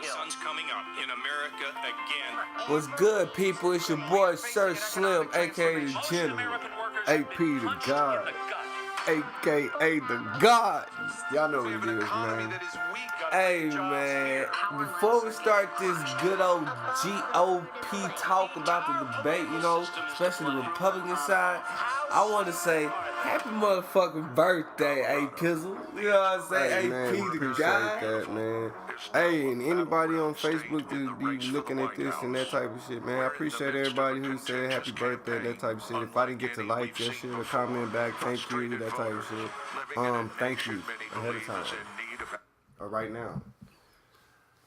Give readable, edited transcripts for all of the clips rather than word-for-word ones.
Sun's coming up in America again. What's good, people? It's your boy Sir Slim, aka the General, AP the God, aka the God. Y'all know what it is, man. Hey, man. Before we start this good old GOP talk about the debate, you know, especially the Republican side, I want to say happy motherfucking birthday, A Pizzle. You know what I'm saying? Hey, man, AP the appreciate God. that, man. Hey, and anybody on Facebook to be looking at this and that type of shit, man, I appreciate everybody who said happy birthday, that type of shit. If I didn't get to like that shit or comment back, thank you, that type of shit. Thank you ahead of time. Or right now.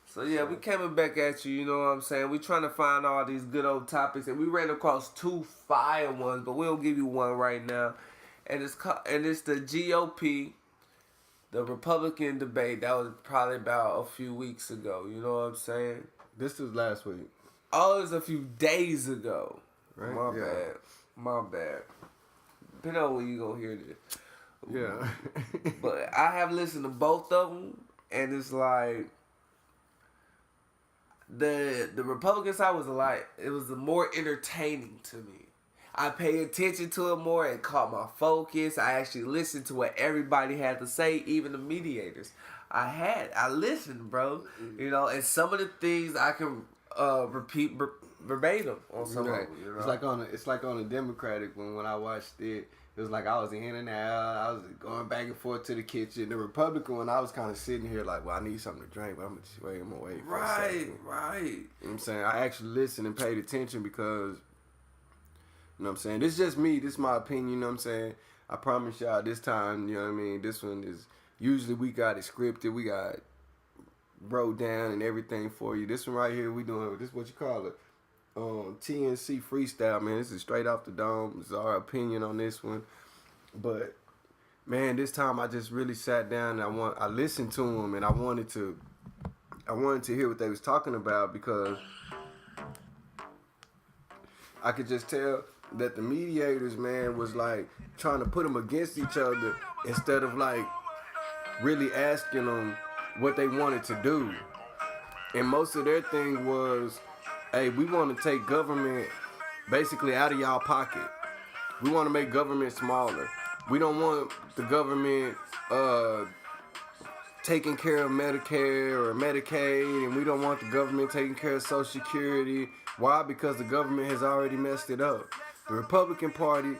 So yeah, we coming back at you, you know what I'm saying? We trying to find all these good old topics, and we ran across two fire ones, but we'll give you one right now. And it's the GOP, the Republican debate. That was probably about a few weeks ago, you know what I'm saying? This was last week. Oh, it was a few days ago. Right? My bad. Depending on when you gonna hear this. Yeah. But I have listened to both of them, and it's like the Republican side was it was more entertaining to me. I paid attention to it more and caught my focus. I actually listened to what everybody had to say, even the mediators. I listened, bro. You know, and some of the things I can repeat verbatim on some of Right. them. You know? It's like on the Democratic one when I watched it. It was like I was in and out. I was going back and forth to the kitchen. The Republican one, I was kind of sitting here like, well, I need something to drink, but I'm gonna wait for a second. You know what I'm saying? I actually listened and paid attention because, you know what I'm saying? This is just me. This is my opinion, you know what I'm saying? I promise y'all this time, you know what I mean? This one is, usually we got it scripted. We got wrote down and everything for you. This one right here, we doing, this is what you call it. TNC freestyle, man. This is straight off the dome. This is our opinion on this one. But man, this time I just really sat down and I listened to them, and I wanted to hear what they was talking about, because I could just tell that the mediators, man, was like trying to put them against each other instead of like really asking them what they wanted to do. And most of their thing was, hey, we want to take government basically out of y'all pocket. We want to make government smaller. We don't want the government taking care of Medicare or Medicaid, and we don't want the government taking care of Social Security. Why? Because the government has already messed it up. The Republican Party,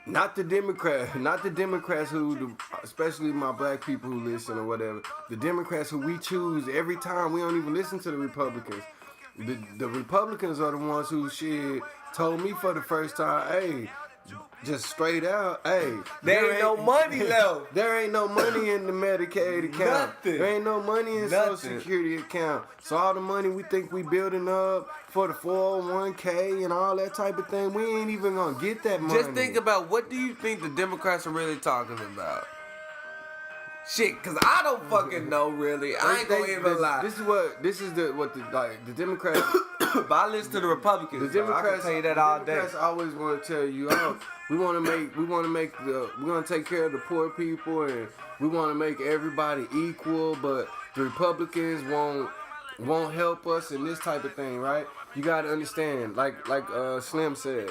not the Democrats who, especially my black people who listen or whatever, the Democrats who we choose every time. We don't even listen to the Republicans. The Republicans are the ones who told me for the first time, hey, just straight out, hey, There ain't no money left. There ain't no money in the Medicaid account. Nothing. There ain't no money in Social Security account. So all the money we think we building up for the 401k and all that type of thing, we ain't even gonna get that money. Just think about, what do you think the Democrats are really talking about? Shit, cause I don't fucking know really. I ain't gonna even lie. This is what the Democrats. But I listen to the Republicans. The Democrats, I can tell you that all day. The Democrats always want to tell you, oh, we're gonna take care of the poor people, and we want to make everybody equal, but the Republicans won't help us and this type of thing, right? You gotta understand, like Slim said,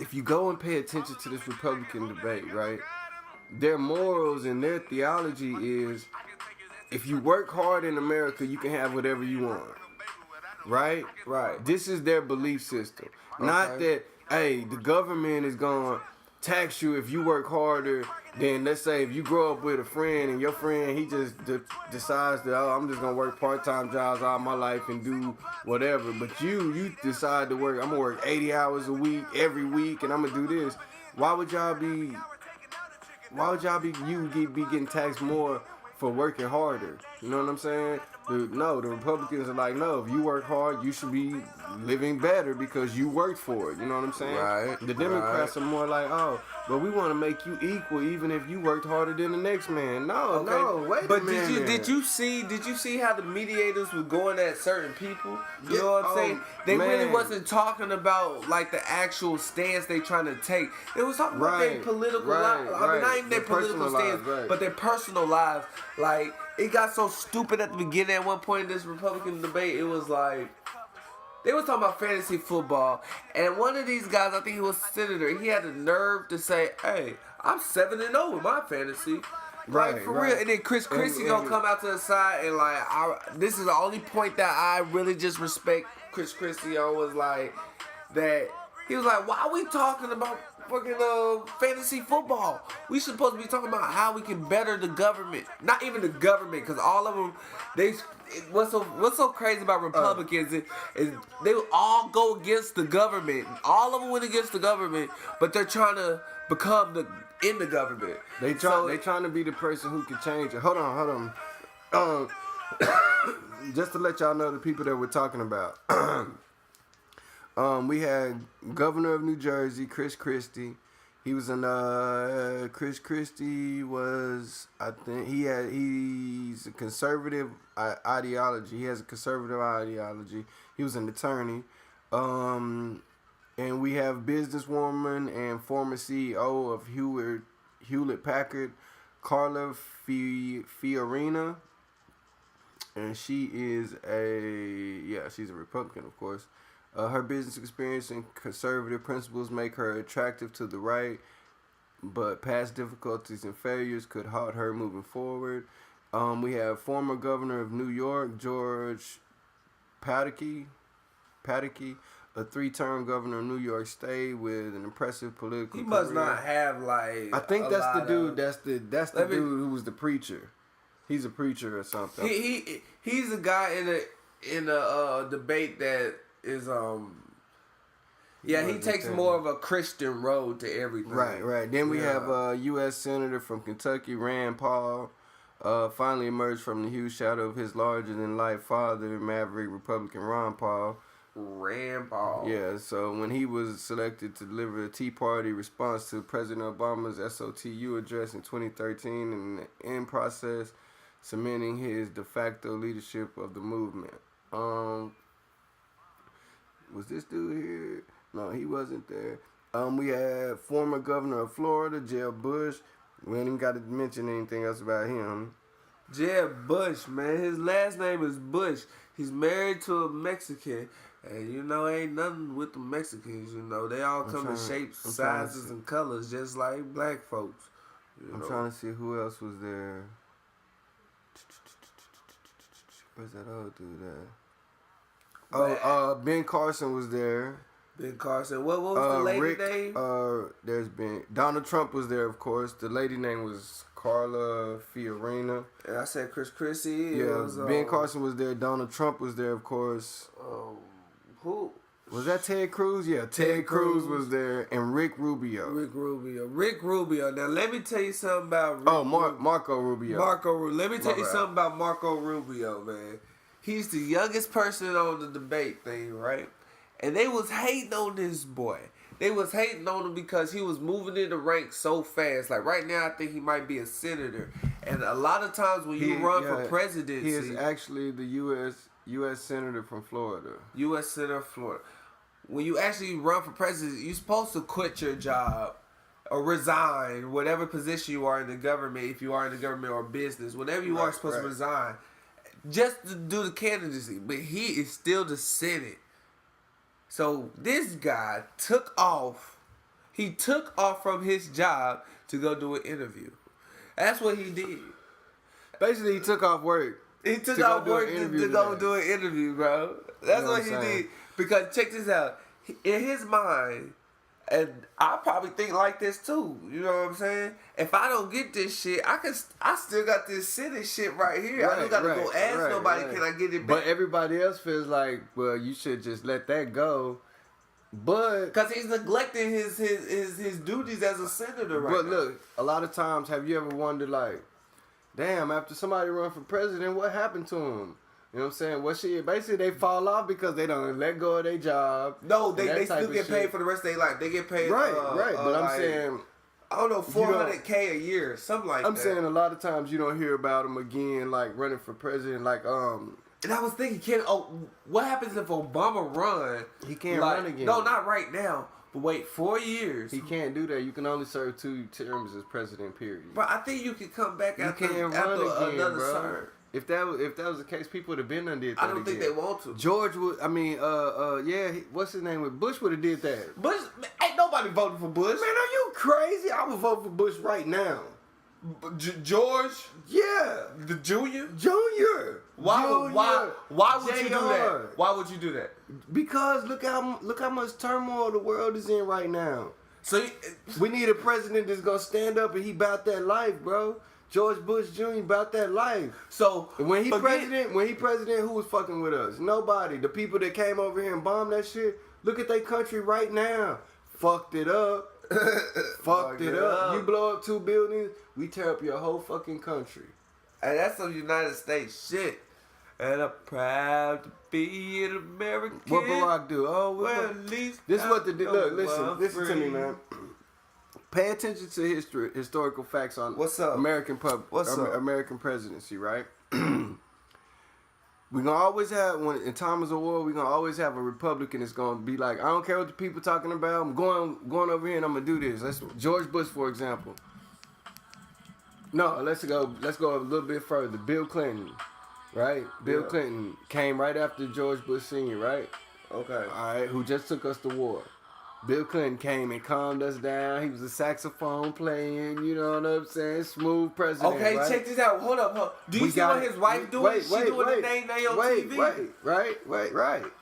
if you go and pay attention to this Republican debate, right? Their morals and their theology is, if you work hard in America, you can have whatever you want. Right? Right. This is their belief system. Okay. Not that, hey, the government is going to tax you if you work harder than, let's say, if you grow up with a friend and your friend, he just decides that, oh, I'm just going to work part-time jobs all my life and do whatever. But you decide to work, I'm going to work 80 hours a week, every week, and I'm going to do this. Why would y'all be getting taxed more for working harder? You know what I'm saying? The Republicans are like, no, if you work hard, you should be living better because you worked for it. You know what I'm saying? Right. The Democrats are more like, oh, but we want to make you equal even if you worked harder than the next man. No, wait a minute. Did you see how the mediators were going at certain people? You know what I'm saying? They really wasn't talking about like the actual stance they trying to take. They was talking about their political lives. I mean, not even their political stance, but their personal lives. Like, it got so stupid at the beginning. At one point in this Republican debate, it was like they were talking about fantasy football, and one of these guys, I think he was a senator, he had the nerve to say, "Hey, I'm 7-0 with my fantasy." Like, for real. And then Chris Christie gonna come out to the side and like, this is the only point that I really just respect Chris Christie on was like that. He was like, "Why are we talking about fucking fantasy football? We supposed to be talking about how we can better the government, not even the government, because all of them, what's so crazy about Republicans is they will all go against the government. All of them went against the government, but they're trying to become in the government. They trying to be the person who can change it. Hold on. Just to let y'all know the people that we're talking about. We had Governor of New Jersey, Chris Christie. He was in Chris Christie was, I think he's a conservative ideology. He has a conservative ideology. He was an attorney. And we have businesswoman and former CEO of Hewlett Packard, Carla Fiorina. And she is she's a Republican, of course. Her business experience and conservative principles make her attractive to the right, but past difficulties and failures could halt her moving forward. We have former governor of New York, George Pataki, a 3-term governor of New York State with an impressive political He must career. not have like. I think that's the dude. That's the dude who was the preacher. He's a preacher or something. He's a guy in a debate that is he takes more of a Christian road to everything. Right. Then we have a U.S. Senator from Kentucky, Rand Paul, finally emerged from the huge shadow of his larger-than-life father, maverick Republican Ron Paul. Rand Paul. Yeah, so when he was selected to deliver a Tea Party response to President Obama's SOTU address in 2013, and in process cementing his de facto leadership of the movement. Was this dude here? No, he wasn't there. We had former governor of Florida, Jeb Bush. We ain't even got to mention anything else about him. Jeb Bush, man. His last name is Bush. He's married to a Mexican. And, ain't nothing with the Mexicans, They all come in shapes, sizes, and colors, just like black folks. I'm trying to see who else was there. Where's that other dude at? Ben Carson was there. Ben Carson. What was the lady name? Donald Trump was there, of course. The lady name was Carla Fiorina. And I said Chris Christie. Yeah, Ben Carson was there. Donald Trump was there, of course. Who? Was that Ted Cruz? Yeah, Ted Cruz was there. And Rick Rubio. Rick Rubio. Now, let me tell you something about Marco Rubio. Let me tell you something about Marco Rubio, man. He's the youngest person on the debate thing, right? And they was hating on this boy. They was hating on him because he was moving in the ranks so fast. Like right now, I think he might be a senator. And a lot of times when you run for presidency, he is actually the U.S. senator from Florida. U.S. senator from Florida. When you actually run for president, you're supposed to quit your job or resign, whatever position you are in the government. If you are in the government or business, whatever you are supposed to resign, just to do the candidacy. But he is still the Senate. So this guy took off. He took off from his job to go do an interview. That's what he did. Basically, he took off work. He took off work to go do an interview, bro. That's what he did. Because check this out. In his mind, and I probably think like this too. You know what I'm saying? If I don't get this shit, I still got this Senate shit right here. I don't got to go ask nobody, can I get it back? But everybody else feels like, well, you should just let that go. But because he's neglecting his duties as a senator right now. But look, a lot of times, have you ever wondered like, damn, after somebody run for president, what happened to him? You know what I'm saying? Well, shit, basically they fall off because they don't let go of their job. No, they still get paid for the rest of their life. They get paid. Right. But I'm saying, I don't know, $400K a year, something like that. I'm saying a lot of times you don't hear about him again, like running for president, like And I was thinking, what happens if Obama run? He can't run again. No, not right now. wait 4 years. He can't do that. You can only serve 2 terms as president. Period. But I think you can come back after can't after run again, another bro. term. If that was the case, people would have been done did that. I don't think they want to. George would. I mean, what's his name? With Bush would have did that. Bush, ain't nobody voting for Bush. Man, are you crazy? I would vote for Bush right now. George, Yeah, the Junior. Junior. Why would you do JR. that? Why would you do that? Because look how much turmoil the world is in right now. So We need a president that's gonna stand up and he about that life, bro. George Bush Jr. about that life. so When he forget- president, who was fucking with us? Nobody. The people that came over here and bombed that shit. Look at their country right now. Fucked it up. Fucked it up. You blow up 2 buildings, we tear up your whole fucking country. And that's some United States shit. And I'm proud to be an American. What Barack do? Oh, Well, at least this is what the I know look. I'm Listen to me, free. man. Pay attention to historical facts on What's up? American American presidency, right? We're gonna always have in times of war, we're gonna always have a Republican that's gonna be like, I don't care what the people talking about, I'm going over here and I'm gonna do this. Let's George Bush, for example. No, let's go a little bit further. Bill Clinton, right? Bill Yeah. Clinton came right after George Bush Sr., right? Okay. All right, who just took us to war. Bill Clinton came and calmed us down. He was a saxophone playing, you know what I'm saying? Smooth president. Okay, right? check this out. Hold up. Do you see what his wife doing? She doing the thing on TV. Right.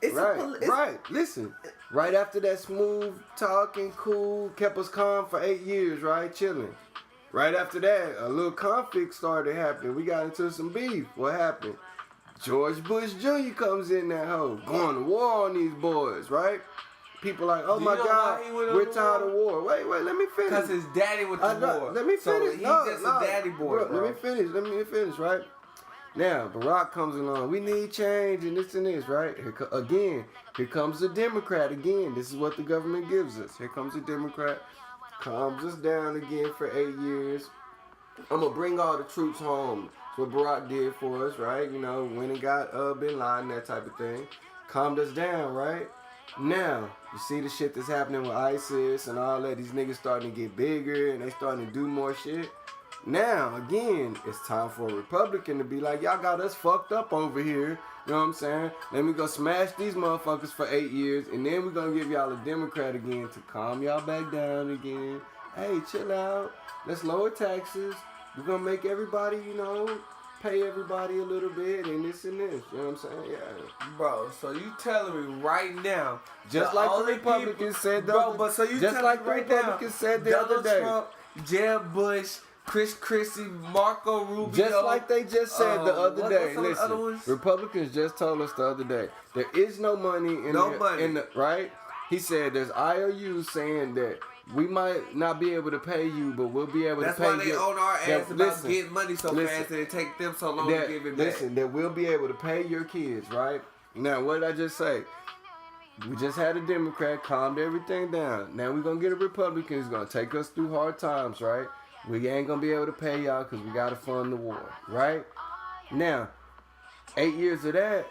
It's right. Listen, right after that smooth talking, cool, kept us calm for 8 years, right? Chilling. Right after that, a little conflict started happening. We got into some beef. What happened? George Bush Jr. comes in that hole, going to war on these boys, right? People like, oh Do my you know God, why he went on we're the tired of war. Wait, let me finish. Because his daddy went to war. Let me finish. So he's just a daddy boy, bro. Let me finish, right? Now, Barack comes along. We need change and this, right? Here comes the Democrat again. This is what the government gives us. Here comes the Democrat. Calms us down again for 8 years. I'm going to bring all the troops home. That's what Barack did for us, right? You know, went and got Bin Laden, that type of thing. Calmed us down, right? Now, you see the shit that's happening with ISIS and all that. These niggas starting to get bigger and they starting to do more shit. Now, again, it's time for a Republican to be like, y'all got us fucked up over here. You know what I'm saying? Let me go smash these motherfuckers for 8 years and then we're going to give y'all a Democrat again to calm y'all back down again. Hey, chill out. Let's lower taxes. We're going to make everybody, you know, pay everybody a little bit and this and this. You know what I'm saying? Yeah. Bro, so you telling me right now, Just like the Republicans said the other day. but so you just telling like me the right now, Republicans said the other Donald day. Trump, Jeb Bush, Chris Christie, Marco Rubio. Just like they just said the other day. what's some of the other Listen, ones? Republicans just told us the other day there is no money in the right. He said there's IOUs saying that we might not be able to pay you, but we'll be able That's to pay you. why they on our ass about getting money so listen. fast and it take them so long to give it back. Listen, that we'll be able to pay your kids, right? Now, what did I just say? We just had a Democrat calmed everything down. Now we're going to get a Republican who's going to take us through hard times, right? We ain't going to be able to pay y'all because we got to fund the war, right? Now, 8 years of that,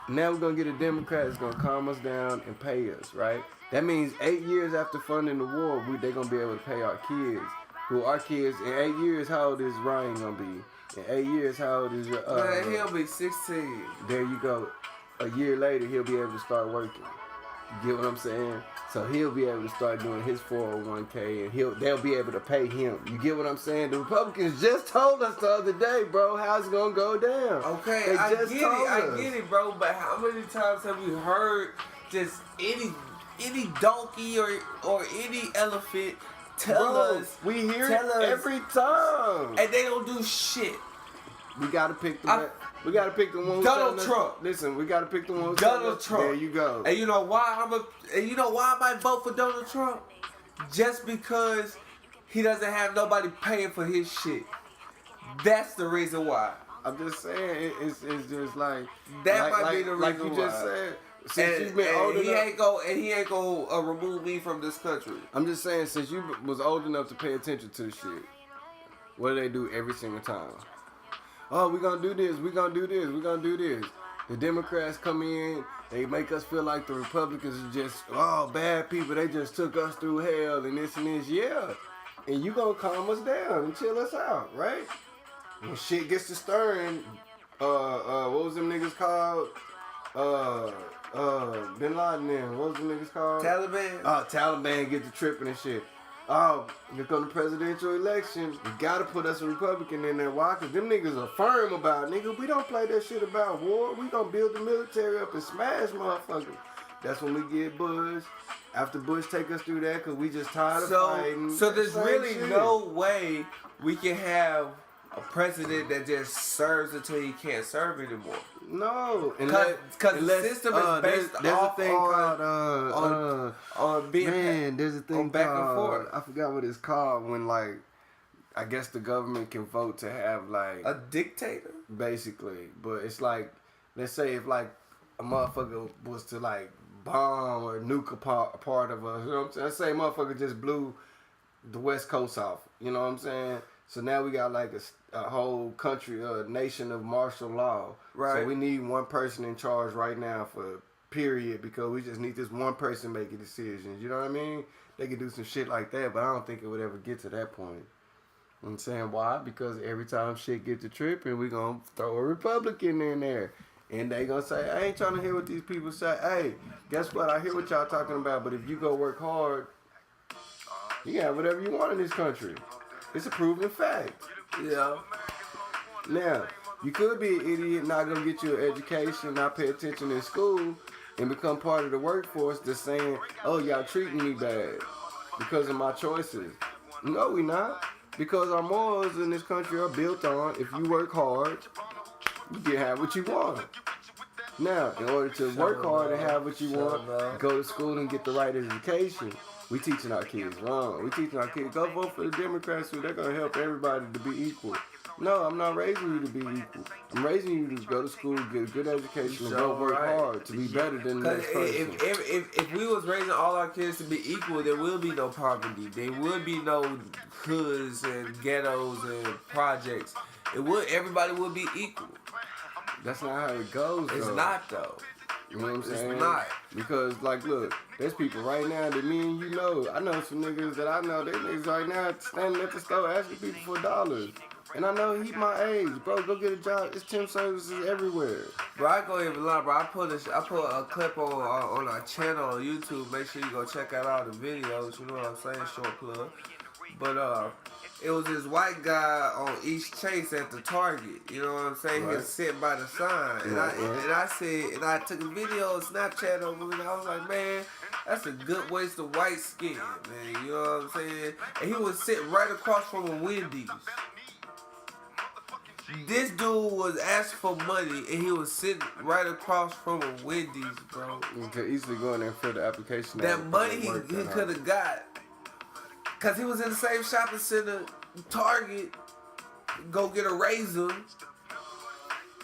now we're going to get a Democrat that's going to calm us down and pay us, right? That means 8 years after funding the war, they're going to be able to pay our kids. Who our kids, in 8 years, how old is Ryan going to be? In 8 years, how old is your... Man, he'll be 16. There you go. A year later, he'll be able to start working. You get what I'm saying? So he'll be able to start doing his 401k and they'll be able to pay him. You get what I'm saying? The Republicans just told us the other day, bro, how it's going to go down. Okay, They I just told us. get it, bro. But how many times have we heard just any donkey or any elephant tell Bro, us we hear tell it us- every time. and they don't do shit? We gotta pick the one. We gotta pick the one. Donald Trump. Listen, we gotta pick the one. Donald Trump. There you go. And you know why I might vote for Donald Trump? Just because he doesn't have nobody paying for his shit. That's the reason why. I'm just saying, it's just like That might be the reason like you why. just said. Since you've been and old he enough, ain't gonna remove me from this country. I'm just saying, since you was old enough to pay attention to shit, what do they do every single time? Oh, we gonna do this. We gonna do this. We gonna do this. The Democrats come in They make us feel like the Republicans are just, oh, bad people. They just took us through hell and this and this. Yeah. And you gonna calm us down and chill us out, right? When shit gets to stirring, what was them niggas called? Bin Laden them. What was them niggas called? Taliban. Taliban get to tripping and shit. Oh, here come the presidential election. You gotta put us a Republican in there. Why? Cause them niggas are firm about it. Nigga, we don't play that shit about war. We gonna build the military up and smash motherfuckers. That's when we get Bush. After Bush take us through that, cause we just tired of fighting. So there's Same really shit. no way we can have a president that just serves until he can't serve anymore. No, Because the system is based there's off a thing on being man, there's a thing back and called, forth. I forgot what it's called when like I guess the government can vote to have like a dictator. basically, but it's like let's say if like a motherfucker was to like bomb or nuke a part of us, you know what I'm saying? Let's say a motherfucker just blew the West Coast off, you know what I'm saying? So now we got like a whole country, a nation of martial law. Right. So we need one person in charge right now for period because we just need this one person making decisions. You know what I mean? They could do some shit like that, but I don't think it would ever get to that point. I'm saying why? Because every time shit get to tripping, we gonna throw a Republican in there. And they gonna say, I ain't trying to hear what these people say. Hey, guess what? I hear what y'all talking about, but if you go work hard, you can have whatever you want in this country. It's a proven fact. Yeah. Now, you could be an idiot, not gonna get you an education, not pay attention in school, and become part of the workforce just saying, oh, y'all treating me bad because of my choices. No, we not. Because our morals in this country are built on if you work hard, you can have what you want. Now, in order to work hard and have what you want, go to school and get the right education. We teaching our kids wrong. We teaching our kids, go vote for the Democrats so they're going to help everybody to be equal. No, I'm not raising you to be equal. I'm raising you to go to school, get a good education, and go work hard to be better than the next person. If we was raising all our kids to be equal, there will be no poverty. There would be no hoods and ghettos and projects. Everybody would be equal. That's not how it goes, It's though. not, though. You know what I'm saying? It's not. Because, like, look, there's people right now that me and you know. I know some niggas that I know. They niggas right now standing at the store asking people for dollars. And I know he my age. Bro, go get a job. It's temp services everywhere. Bro, I go even lie, bro. I put a clip on our channel on YouTube. Make sure you go check out all the videos. You know what I'm saying? Short plug. But it was this white guy on East Chase at the Target. You know what I'm saying? He was sitting by the sign, and I took a video on Snapchat of him, and I was like, man, that's a good waste of white skin, man. You know what I'm saying? And he was sitting right across from a Wendy's. This dude was asking for money, and he was sitting right across from a Wendy's, bro. You could easily go in there and fill the application out. That money he could have got. Because he was in the same shopping center, Target, go get a razor.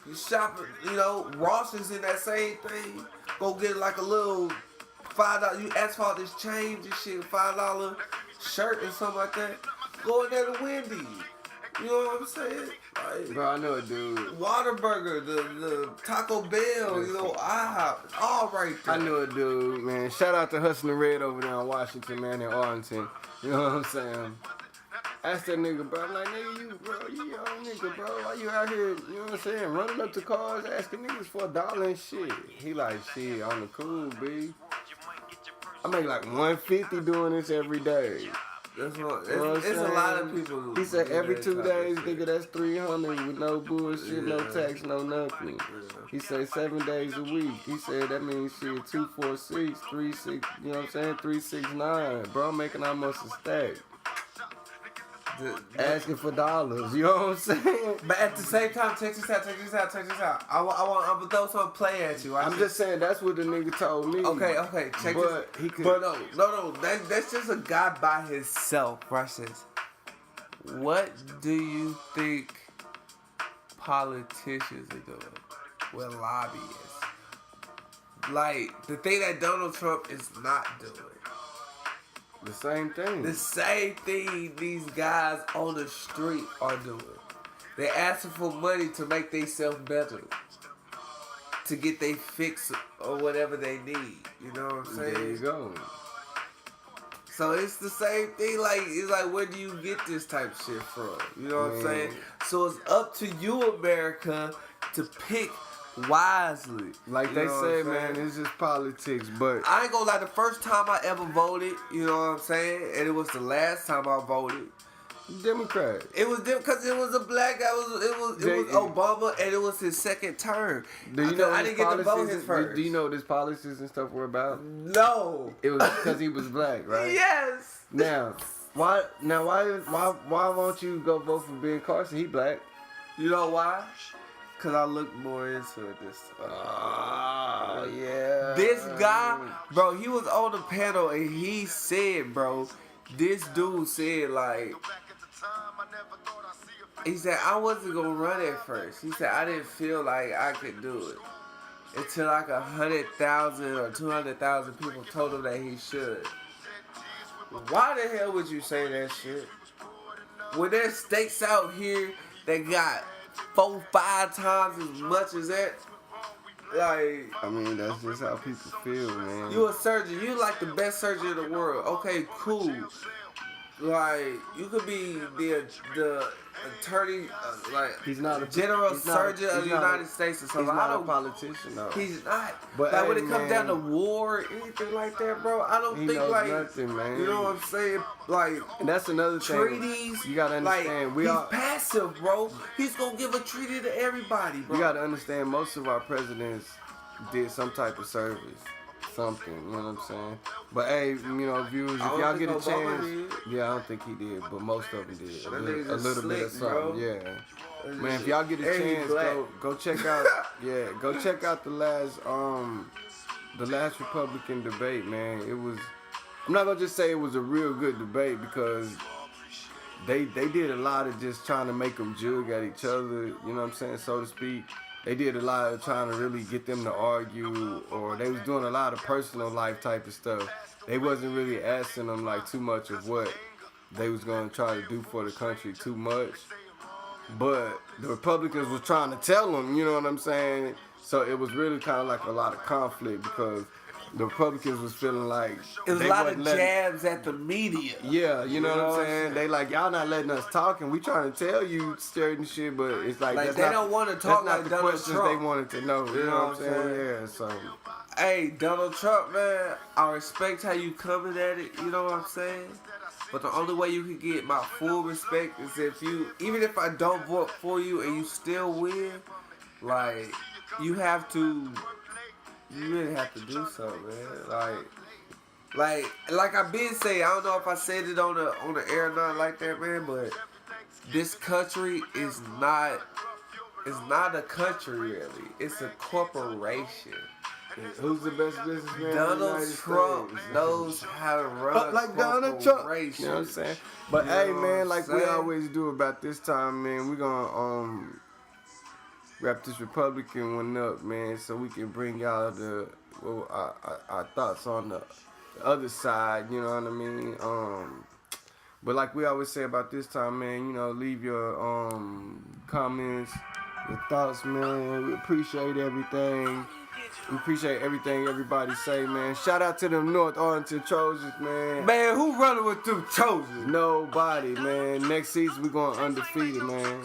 You shopping, you know, Ross is in that same thing. Go get like a little $5, you ask for all this change and shit, $5 shirt and something like that. Go in there to Wendy's. You know what I'm saying? Like, Bro, I know a dude. Whataburger, the Taco Bell, you know, IHOP, all right there. I know a dude, man. Shout out to Hustling Red over there in Washington, man, in Arlington. You know what I'm saying? Ask that nigga, bro. I'm like, nigga, you young nigga, bro. Why you out here, you know what I'm saying, running up to cars, asking niggas for $1 and shit. He like, shit, on the cool, B. I make like $150 doing this every day. That's what, You know what I'm it's saying? a lot of people who He said do every that 2 type of days, shit. nigga, that's 300 with no bullshit, no tax, no nothing. He said 7 days a week. He said that means shit 2, 4, 6, 3, 6, you know what I'm saying? 3, 6, 9. Bro, I'm making almost a stack. Asking for dollars, you know what I'm saying? But at the same time, check this out. I'm gonna throw some play at you. I'm just saying that's what the nigga told me. Okay, check But this. he could. But no, that's just a guy by himself. Watch this. What do you think politicians are doing with lobbyists? Like, the thing that Donald Trump is not doing. The same thing. The same thing these guys on the street are doing. They're asking for money to make themselves better. to get their fix or whatever they need. You know what I'm saying? There you go. So it's the same thing. Like it's like, where do you get this type of shit from? You know what I'm saying? So it's up to you, America, to pick wisely. Like You they know what say, I'm man, saying? it's just politics. But I ain't gonna lie. The first time I ever voted, you know what I'm saying, and it was the last time I voted. Democrat. It was because it was a black guy. It was Obama, and it was his second term. Do you know I his didn't get to vote policies? his first. Do you know what his policies and stuff were about? No. It was because he was black, right? Yes. Now, why won't you go vote for Ben Carson? He black. You know why? Cause I looked more into it this time. Oh yeah. This guy, bro, he was on the panel and he said, bro, this dude said like, he said I wasn't gonna run at first. He said I didn't feel like I could do it until like 100,000 or 200,000 people told him that he should. Why the hell would you say that shit? When there's states out here that got 4-5 times as much as that, like, I mean, that's just how people feel, man. you a surgeon, you like the best surgeon in the world. Okay, cool. Like, you could be the attorney, like, He's not a general he's not- surgeon of the he's not United a- States or something. He's I not a don't. politician, though. He's not. But, like hey, when it comes down to man, war, anything like that, bro, I don't he think knows like nothing, man. you know what I'm saying? Like And that's another thing. treaties. You gotta understand. Like, we he's all. passive, bro. He's gonna give a treaty to everybody, bro. You gotta understand. Most of our presidents did some type of service. Something, you know what I'm saying? But hey, you know, viewers, if I don't y'all think get a Obama chance, yeah, I don't think he did, but most of them did. That A nigga little just bit of slick, bro. something, yeah. Man, if y'all get a And he chance, black. go check out, go check out the last Republican debate, man. It was, I'm not gonna just say it was a real good debate because they did a lot of just trying to make them jug at each other, you know what I'm saying, so to speak. They did a lot of trying to really get them to argue, or they was doing a lot of personal life type of stuff. They wasn't really asking them like too much of what they was gonna try to do for the country too much. But the Republicans was trying to tell them, you know what I'm saying? So it was really kind of like a lot of conflict because the Republicans was feeling like it was a they lot of wasn't letting- jabs at the media. Yeah, you know You know what what I'm I'm saying? saying? They like, y'all not letting us talk, and we trying to tell you certain shit, but it's like, Like, that's they not, don't wanna that's talk not like the Donald questions Trump. they wanted to know. You know what I'm saying? Yeah, so Hey, Donald Trump, man, I respect how you coming at it, you know what I'm saying? But the only way you can get my full respect is if you, even if I don't vote for you and you still win, like, you really have to do something, man. Like I've been saying, I don't know if I said it on the air or not like that, man, but this country is not a country really. It's a corporation. who's the best businessman in the Donald United Trump States? knows how to run Like Donald Trump. corporations. You know what I'm saying? But You hey, know what man, I'm like we saying? always do about this time, man, we're gonna wrap this Republican one up, man, so we can bring y'all our thoughts on the other side, you know what I mean? But like we always say about this time, man, you know, leave your comments, your thoughts, man. We appreciate everything. We appreciate everything everybody say, man. Shout out to them North Arlington Trojans, man. Man, who running with them Trojans? Nobody, man. Next season we going undefeated, man.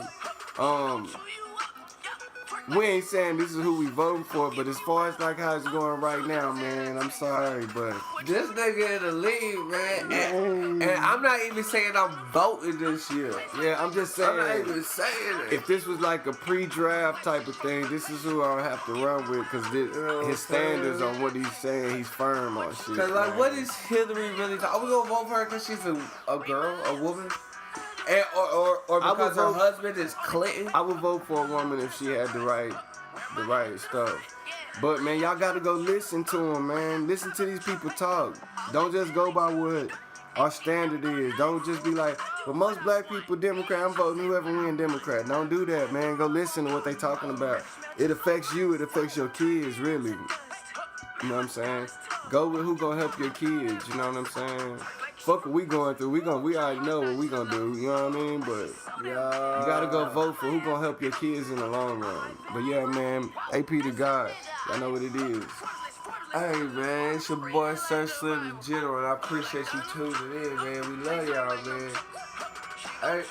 We ain't saying this is who we voting for, but as far as like how it's going right now, man, I'm sorry, but This nigga in the league, man. And I'm not even saying I'm voting this year. yeah, I'm just I'm not saying. even saying it. If this was like a pre-draft type of thing, this is who I'll have to run with because know what I'm his standards saying? on what he's saying, he's firm on shit. Cause like, man. what is Hillary really talking? Are we gonna vote for her because she's a girl, a woman, and, or I would because her vote- husband is Clinton? I would vote for a woman if she had the right stuff. But man, y'all gotta go listen to them, man. Listen to these people talk. Don't just go by what our standard is. Don't just be like, well, most black people Democrat, I'm voting whoever win Democrat. Don't do that, man. Go listen to what they talking about. It affects you, it affects your kids, really. You know what I'm saying? Go with who gonna help your kids, you know what I'm saying? fuck what we going through. We already know what we gonna do. You know what I mean? But you gotta go vote for who gonna help your kids in the long run. But yeah, man, AP to God. I know what it is. Hey man, it's your boy Sir Slim the General, and I appreciate you tuning in, man. We love y'all, man. Hey.